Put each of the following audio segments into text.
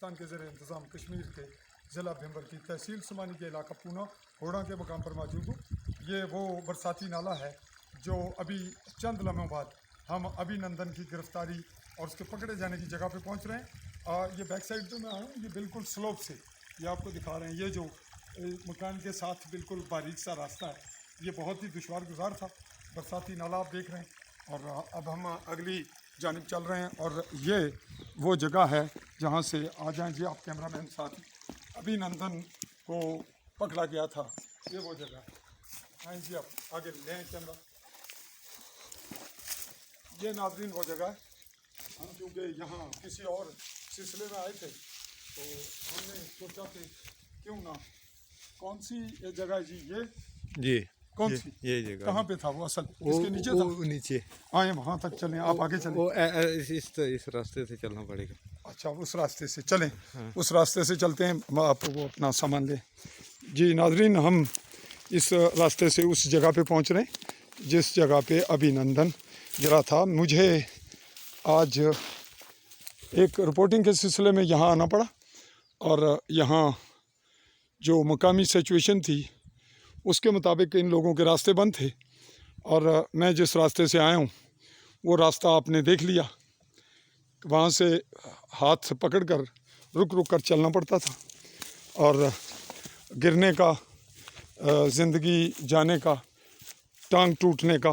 पाकिस्तान के ज़ेर इंतज़ाम कश्मीर के ज़िला भिम्बर की तहसील सुमानी के इलाका पूना होड़ा के मकाम पर मौजूद हूँ। ये वो बरसाती नाला है जो अभी चंद लम्हों बाद हम अभिनंदन की गिरफ्तारी और उसके पकड़े जाने की जगह पे पहुँच रहे हैं। ये बैक साइड जो मैं आया हूँ, ये बिल्कुल स्लोप से ये आपको दिखा रहे हैं। ये जो मकान के साथ बिल्कुल बारीक सा रास्ता है, ये बहुत ही दुश्वार गुजार था। बरसाती नाला आप देख रहे हैं और अब हम अगली जानिब चल रहे हैं और ये वो जगह है जहाँ से आ जाएँ जी आप कैमरामैन साथी, अभिनंदन को पकड़ा गया था। ये वो जगह है। हाँ जी, आप आगे लें कैमरा। ये नाज़रीन वो जगह है। हम क्योंकि यहाँ किसी और सिलसिले में आए थे तो हमने सोचा कि क्यों ना, कौन सी ये जगह है जी? कौन सी ये जगह कहाँ पे था वो असल? इसके नीचे था? नीचे आए वहाँ तक चलें, आप आगे चलें। इस रास्ते से चलना पड़ेगा। अच्छा, उस रास्ते से चलें। हाँ। उस रास्ते से चलते हैं, आप वो अपना सामान लें। जी नाजरीन, हम इस रास्ते से उस जगह पे पहुंच रहे हैं जिस जगह पे अभिनंदन गिरा था। मुझे आज एक रिपोर्टिंग के सिलसिले में यहाँ आना पड़ा और यहाँ जो मकामी सिचुएशन थी उसके मुताबिक इन लोगों के रास्ते बंद थे और मैं जिस रास्ते से आया हूँ वो रास्ता आपने देख लिया। वहाँ से हाथ पकड़कर रुक रुक कर चलना पड़ता था और गिरने का, ज़िंदगी जाने का, टांग टूटने का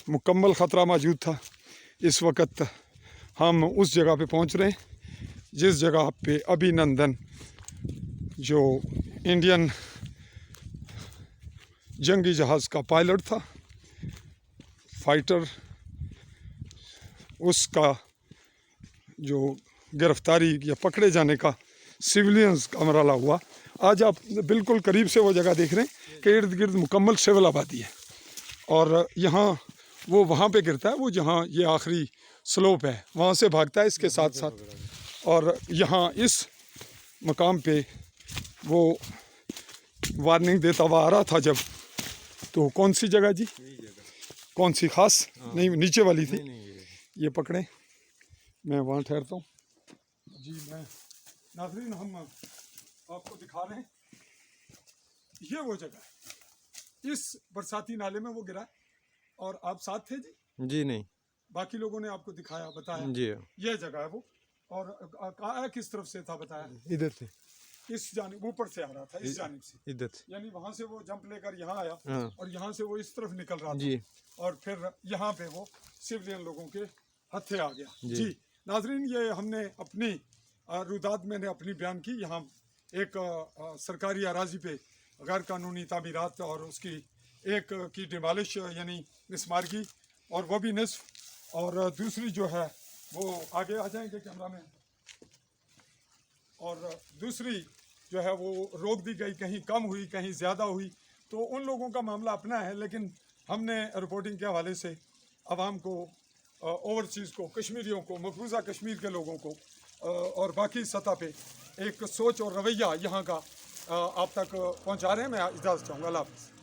मुकम्मल ख़तरा मौजूद था। इस वक्त हम उस जगह पे पहुँच रहे हैं जिस जगह पे अभिनंदन जो इंडियन जंगी जहाज़ का पायलट था, फाइटर, उसका जो गिरफ्तारी या पकड़े जाने का सिविलियंस का मरहला हुआ। आज आप बिल्कुल करीब से वो जगह देख रहे हैं कि इर्द गिर्द मुकम्मल सिविल आबादी है और यहाँ वो वहाँ पे गिरता है, वो जहाँ ये आखिरी स्लोप है वहाँ से भागता है इसके साथ साथ। और यहाँ इस मकाम पे वो वार्निंग देता हुआ आ रहा था जब, तो कौन सी जगह जी? कौन सी खास? नहीं, नीचे वाली थी। ये पकड़े, मैं वहाँ ठहरता हूँ जी। मैं नाज़रीन, हम आपको दिखा रहे हैं ये वो जगह है। इस बरसाती नाले में वो गिरा और आप साथ थे जी? जी नहीं, बाकी लोगों ने आपको दिखाया, बताया जी। ये जगह है वो। और आया किस तरफ से था बताया? इधर से, इस जानिब ऊपर से आ रहा था, इस जानिब से, इधर से। यानी वहाँ से वो जंप लेकर यहाँ आया। हाँ। और यहाँ से वो इस तरफ निकल रहा जी। था और फिर यहाँ पे वो सिविलियन लोगों के हत्थे आ गया जी। नाजरीन, ये हमने अपनी रुदात मैंने अपनी बयान की। यहाँ एक सरकारी अराजी पे गैर कानूनी तामीरात और उसकी एक की डिमालिश यानी मिसमार की, और वो भी निस्फ, और दूसरी जो है वो आगे आ जाएंगे कैमरा में, और दूसरी जो है वो रोक दी गई, कहीं कम हुई कहीं ज़्यादा हुई, तो उन लोगों का मामला अपना है। लेकिन हमने रिपोर्टिंग के हवाले से आवाम को, ओवरसीज़ को, कश्मीरियों को, मफरूज़ा कश्मीर के लोगों को और बाकी सतह पे एक सोच और रवैया यहाँ का आप तक पहुँचा रहे हैं। मैं इजाज़त चाहूँगा। अल्लाह हाफ़िज़।